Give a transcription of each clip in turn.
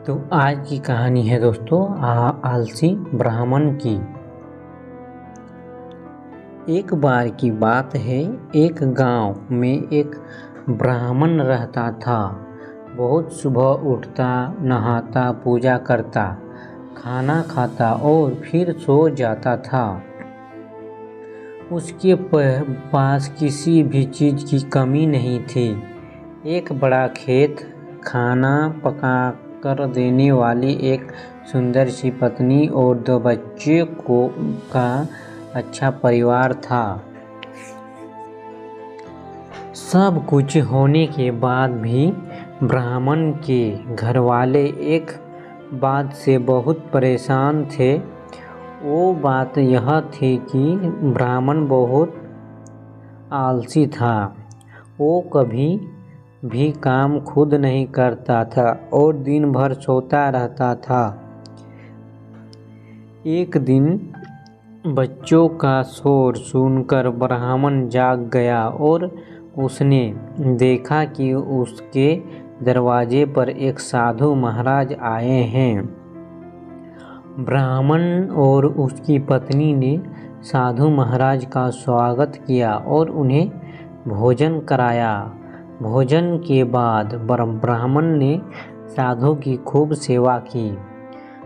तो आज की कहानी है दोस्तों आलसी ब्राह्मण की। एक बार की बात है, एक गांव में एक ब्राह्मण रहता था। बहुत सुबह उठता, नहाता, पूजा करता, खाना खाता और फिर सो जाता था। उसके पास किसी भी चीज़ की कमी नहीं थी। एक बड़ा खेत, खाना पका कर देने वाली एक सुंदर सी पत्नी और 2 बच्चे का अच्छा परिवार था। सब कुछ होने के बाद भी ब्राह्मण के घरवाले एक बात से बहुत परेशान थे। वो बात यह थी कि ब्राह्मण बहुत आलसी था। वो कभी भी काम खुद नहीं करता था और दिन भर सोता रहता था। एक दिन बच्चों का शोर सुनकर ब्राह्मण जाग गया और उसने देखा कि उसके दरवाजे पर एक साधु महाराज आए हैं। ब्राह्मण और उसकी पत्नी ने साधु महाराज का स्वागत किया और उन्हें भोजन कराया। भोजन के बाद ब्राह्मण ने साधु की खूब सेवा की।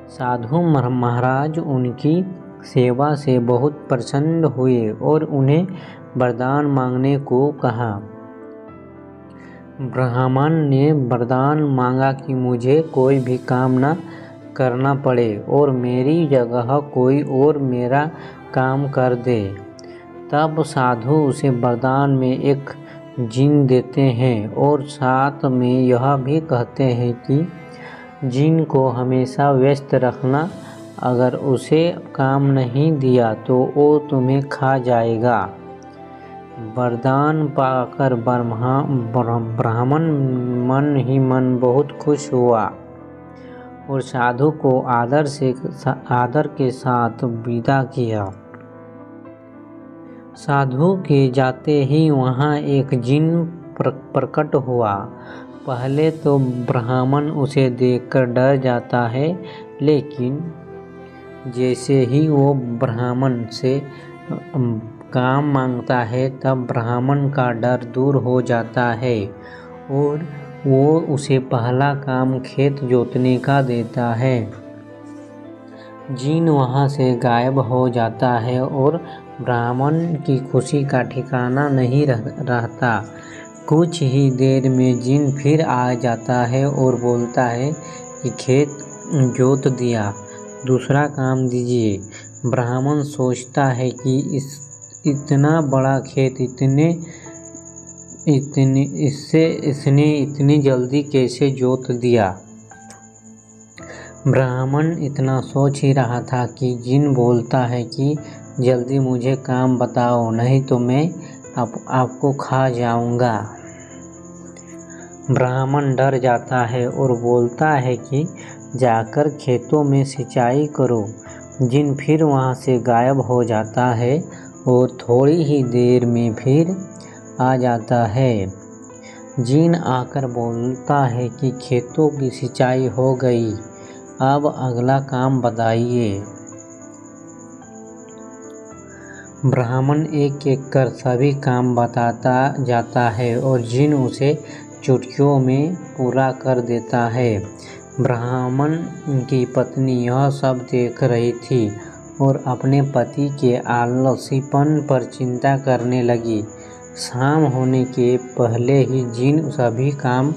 साधु महाराज उनकी सेवा से बहुत प्रसन्न हुए और उन्हें वरदान मांगने को कहा। ब्राह्मण ने वरदान मांगा कि मुझे कोई भी काम न करना पड़े और मेरी जगह कोई और मेरा काम कर दे। तब साधु उसे वरदान में एक जीन देते हैं और साथ में यह भी कहते हैं कि जीन को हमेशा व्यस्त रखना। अगर उसे काम नहीं दिया तो वो तुम्हें खा जाएगा। वरदान पाकर ब्राह्मण मन ही मन बहुत खुश हुआ और साधु को आदर के साथ विदा किया। साधु के जाते ही वहाँ एक जिन प्रकट हुआ। पहले तो ब्राह्मण उसे देखकर डर जाता है, लेकिन जैसे ही वो ब्राह्मण से काम मांगता है तब ब्राह्मण का डर दूर हो जाता है और वो उसे पहला काम खेत जोतने का देता है। जिन वहाँ से गायब हो जाता है और ब्राह्मण की खुशी का ठिकाना नहीं रहता। कुछ ही देर में जिन फिर आ जाता है और बोलता है कि खेत जोत दिया, दूसरा काम दीजिए। ब्राह्मण सोचता है कि इतना बड़ा खेत इसने इतनी जल्दी कैसे जोत दिया। ब्राह्मण इतना सोच ही रहा था कि जिन बोलता है कि जल्दी मुझे काम बताओ, नहीं तो मैं आपको खा जाऊंगा। ब्राह्मण डर जाता है और बोलता है कि जाकर खेतों में सिंचाई करो। जिन फिर वहाँ से गायब हो जाता है और थोड़ी ही देर में फिर आ जाता है। जिन आकर बोलता है कि खेतों की सिंचाई हो गई, अब अगला काम बताइए। ब्राह्मण एक एक कर सभी काम बताता जाता है और जिन उसे चुटकियों में पूरा कर देता है। ब्राह्मण की पत्नी यह सब देख रही थी और अपने पति के आलसीपन पर चिंता करने लगी। शाम होने के पहले ही जिन सभी काम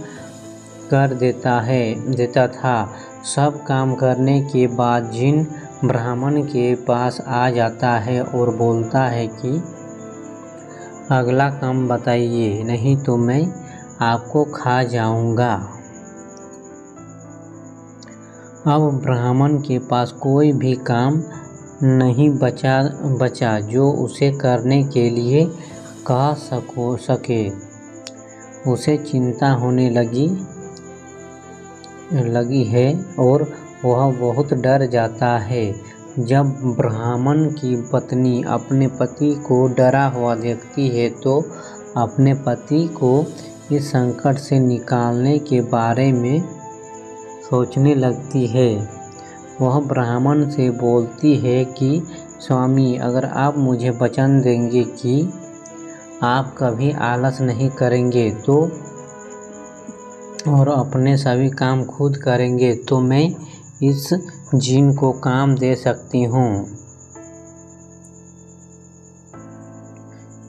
कर देता था। सब काम करने के बाद जिन ब्राह्मण के पास आ जाता है और बोलता है कि अगला काम बताइए, नहीं तो मैं आपको खा जाऊंगा। अब ब्राह्मण के पास कोई भी काम नहीं बचा जो उसे करने के लिए कह सके। उसे चिंता होने लगी है और वह बहुत डर जाता है। जब ब्राह्मण की पत्नी अपने पति को डरा हुआ देखती है तो अपने पति को इस संकट से निकालने के बारे में सोचने लगती है। वह ब्राह्मण से बोलती है कि स्वामी, अगर आप मुझे वचन देंगे कि आप कभी आलस नहीं करेंगे तो और अपने सभी काम खुद करेंगे तो मैं इस जिन को काम दे सकती हूँ।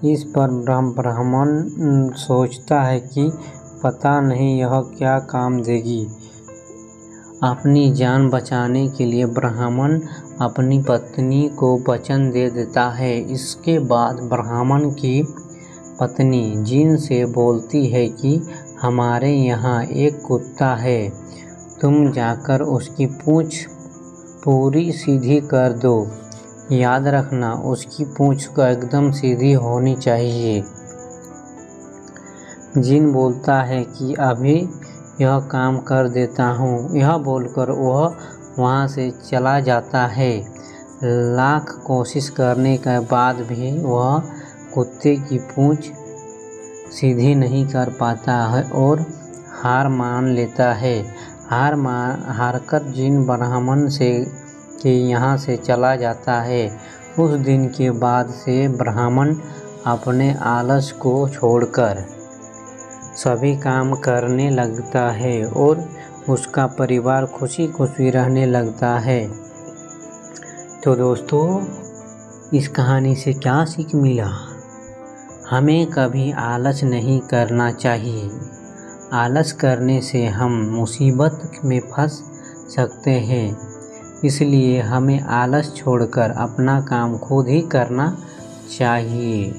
इस पर ब्राह्मण सोचता है कि पता नहीं यह क्या काम देगी। अपनी जान बचाने के लिए ब्राह्मण अपनी पत्नी को वचन दे देता है। इसके बाद ब्राह्मण की पत्नी जिन से बोलती है कि हमारे यहाँ एक कुत्ता है, तुम जाकर उसकी पूंछ पूरी सीधी कर दो। याद रखना, उसकी पूंछ को एकदम सीधी होनी चाहिए। जिन बोलता है कि अभी यह काम कर देता हूँ। यह बोलकर वह वहाँ से चला जाता है। लाख कोशिश करने के बाद भी वह कुत्ते की पूंछ सीधी नहीं कर पाता है और हार मान लेता है। हारकर जिन ब्राह्मण से के यहाँ से चला जाता है। उस दिन के बाद से ब्राह्मण अपने आलस को छोड़कर सभी काम करने लगता है और उसका परिवार खुशी खुशी रहने लगता है। तो दोस्तों, इस कहानी से क्या सीख मिला? हमें कभी आलस नहीं करना चाहिए। आलस करने से हम मुसीबत में फंस सकते हैं। इसलिए हमें आलस छोड़कर अपना काम खुद ही करना चाहिए।